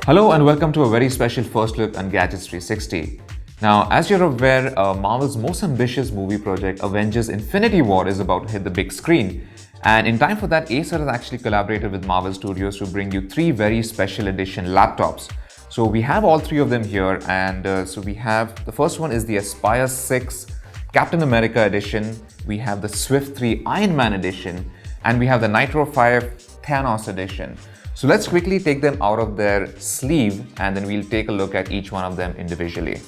Hello and welcome to a very special first look on Gadgets 360. Now, as you're aware, Marvel's most ambitious movie project, Avengers Infinity War, is about to hit the big screen. And in time for that, Acer has actually collaborated with Marvel Studios to bring you three very special edition laptops. So we have all three of them here, and so we have, the first one is the Aspire 6 Captain America Edition, we have the Swift 3 Iron Man Edition, and we have the Nitro 5 Thanos Edition. So let's quickly take them out of their sleeve and then we'll take a look at each one of them individually.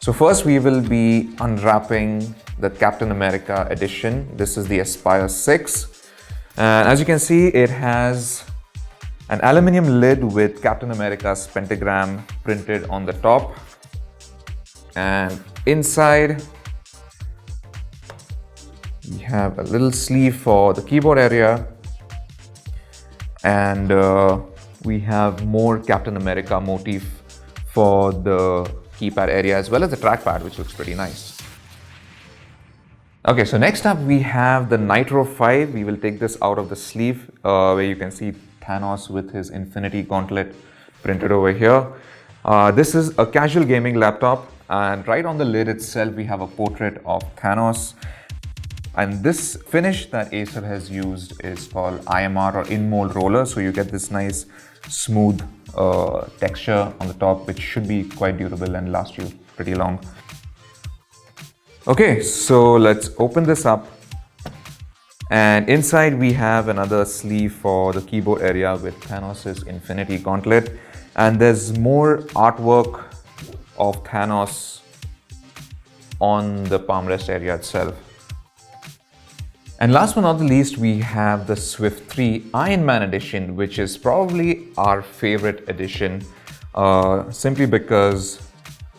So first we will be unwrapping the Captain America edition. This is the Aspire 6. And as you can see, it has an aluminium lid with Captain America's pentagram printed on the top. And inside, we have a little sleeve for the keyboard area. And we have more Captain America motif for the keypad area as well as the trackpad, which looks pretty nice. Okay, so next up we have the Nitro 5. We will take this out of the sleeve where you can see Thanos with his Infinity Gauntlet printed over here. This is a casual gaming laptop, and right on the lid itself we have a portrait of Thanos. And this finish that Acer has used is called IMR or in-mold roller. So you get this nice smooth texture on the top, which should be quite durable and last you pretty long. Okay, so let's open this up. And inside we have another sleeve for the keyboard area with Thanos' Infinity Gauntlet. And there's more artwork of Thanos on the palm rest area itself. And last but not the least, we have the Swift 3 Iron Man Edition, which is probably our favorite edition, simply because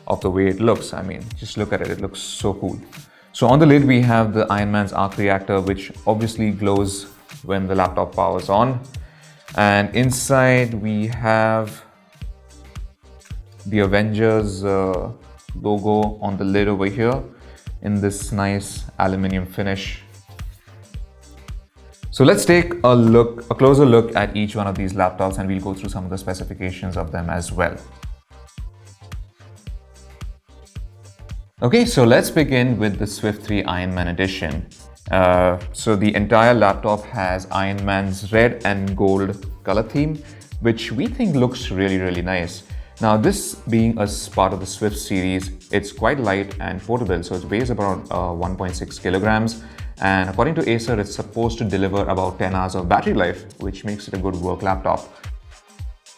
of the way it looks. I mean, just look at it, it looks so cool. So on the lid, we have the Iron Man's arc reactor, which obviously glows when the laptop powers on. And inside, we have the Avengers logo on the lid over here in this nice aluminum finish. So let's take a closer look at each one of these laptops, and we'll go through some of the specifications of them as well. Okay, so let's begin with the Swift 3 Iron Man Edition. So the entire laptop has Iron Man's red and gold color theme, which we think looks really nice. Now, this being a part of the Swift series, it's quite light and portable, so it weighs about 1.6 kilograms. And according to Acer, it's supposed to deliver about 10 hours of battery life, which makes it a good work laptop.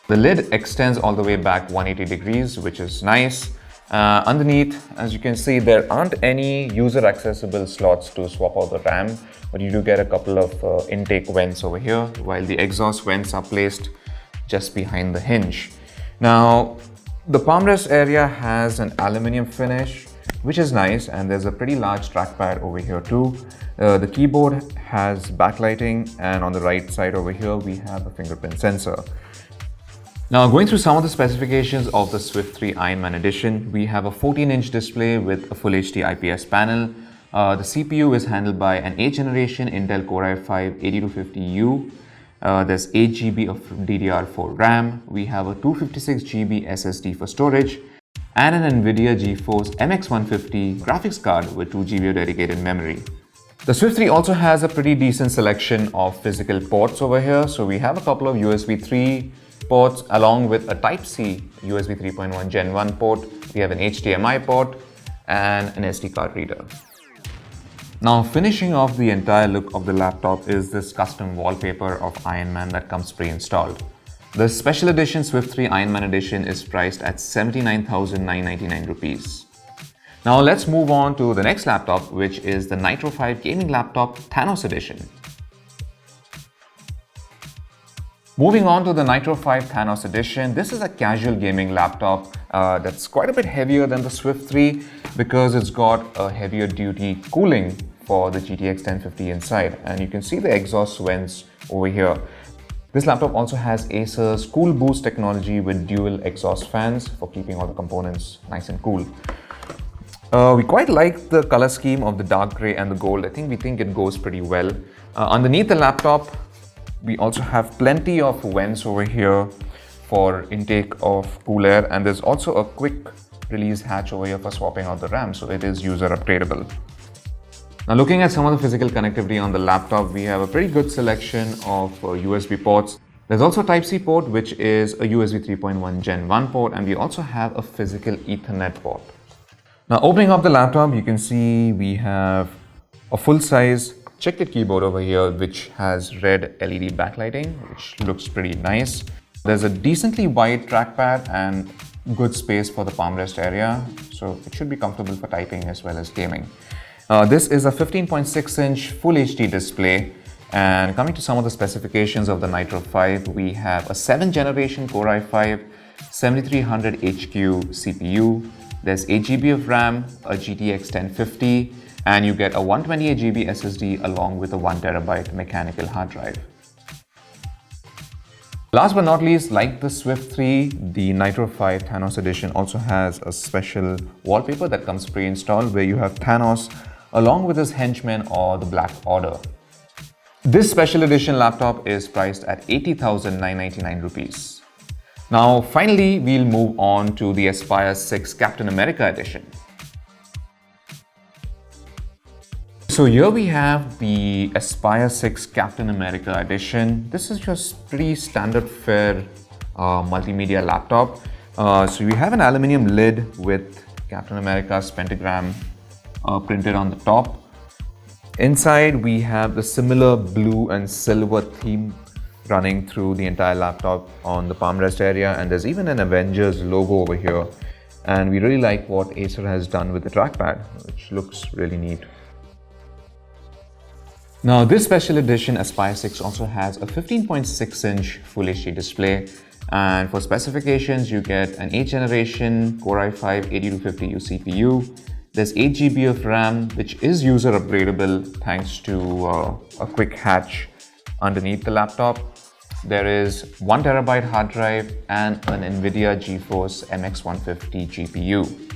The lid extends all the way back 180 degrees, which is nice. Underneath, as you can see, there aren't any user accessible slots to swap out the RAM, but you do get a couple of intake vents over here, while the exhaust vents are placed just behind the hinge. Now, the palm rest area has an aluminium finish, which is nice, and there's a pretty large trackpad over here too. The keyboard has backlighting, and on the right side over here we have a fingerprint sensor. Now, going through some of the specifications of the Swift 3 Iron Man Edition, we have a 14-inch display with a Full HD IPS panel. The CPU is handled by an 8th generation Intel Core i5-8250U. There's 8 GB of DDR4 RAM. We have a 256 GB SSD for storage, and an NVIDIA GeForce MX150 graphics card with 2 GB of dedicated memory. The Swift 3 also has a pretty decent selection of physical ports over here. So we have a couple of USB 3 ports along with a Type-C USB 3.1 Gen 1 port. We have an HDMI port and an SD card reader. Now, finishing off the entire look of the laptop is this custom wallpaper of Iron Man that comes pre-installed. The special edition Swift 3 Iron Man Edition is priced at 79,999 rupees. Now let's move on to the next laptop, which is the Nitro 5 gaming laptop Thanos Edition. Moving on to the Nitro 5 Thanos Edition, this is a casual gaming laptop that's quite a bit heavier than the Swift 3 because it's got a heavier duty cooling for the GTX 1050 inside, and you can see the exhaust vents over here. This laptop also has Acer's Cool Boost technology with dual exhaust fans for keeping all the components nice and cool. We quite like the color scheme of the dark gray and the gold. We think it goes pretty well. Underneath the laptop, we also have plenty of vents over here for intake of cool air, and there's also a quick release hatch over here for swapping out the RAM, so it is user upgradable. Now looking at some of the physical connectivity on the laptop, we have a pretty good selection of USB ports. There's also a Type-C port, which is a USB 3.1 Gen 1 port, and we also have a physical Ethernet port. Now opening up the laptop, you can see we have a full-size chiclet keyboard over here, which has red LED backlighting, which looks pretty nice. There's a decently wide trackpad and good space for the palm rest area, so it should be comfortable for typing as well as gaming. This is a 15.6-inch Full HD display, and coming to some of the specifications of the Nitro 5, we have a 7th generation Core i5 7300 HQ CPU. There's 8GB of RAM, a GTX 1050, and you get a 128GB SSD along with a 1TB mechanical hard drive. Last but not least, like the Swift 3, the Nitro 5 Thanos Edition also has a special wallpaper that comes pre-installed where you have Thanos along with his henchmen or the Black Order. This special edition laptop is priced at 80,999 rupees. Now finally, we'll move on to the Aspire 6 Captain America Edition. So here we have the Aspire 6 Captain America Edition. This is just pretty standard fare multimedia laptop. So we have an aluminium lid with Captain America's pentagram printed on the top. Inside we have the similar blue and silver theme running through the entire laptop on the palm rest area, and there's even an Avengers logo over here. And we really like what Acer has done with the trackpad, which looks really neat. Now this special edition Aspire 6 also has a 15.6-inch Full HD display, and for specifications you get an 8th generation Core i5 8250U CPU. There's 8GB of RAM, which is user upgradable thanks to a quick hatch underneath the laptop. There is 1TB hard drive and an NVIDIA GeForce MX150 GPU.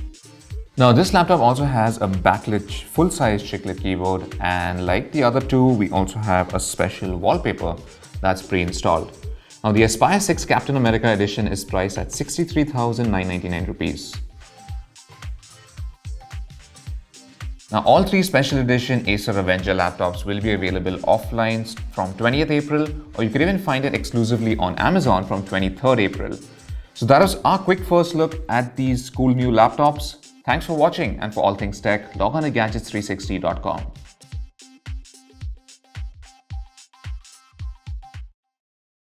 Now this laptop also has a backlit full-size chiclet keyboard, and like the other two, we also have a special wallpaper that's pre-installed. Now the Aspire 6 Captain America Edition is priced at 63,999 rupees. Now all three special edition Acer Avenger laptops will be available offline from 20th April, or you could even find it exclusively on Amazon from 23rd April. So that was our quick first look at these cool new laptops. Thanks for watching, and for all things tech, log on to gadgets360.com.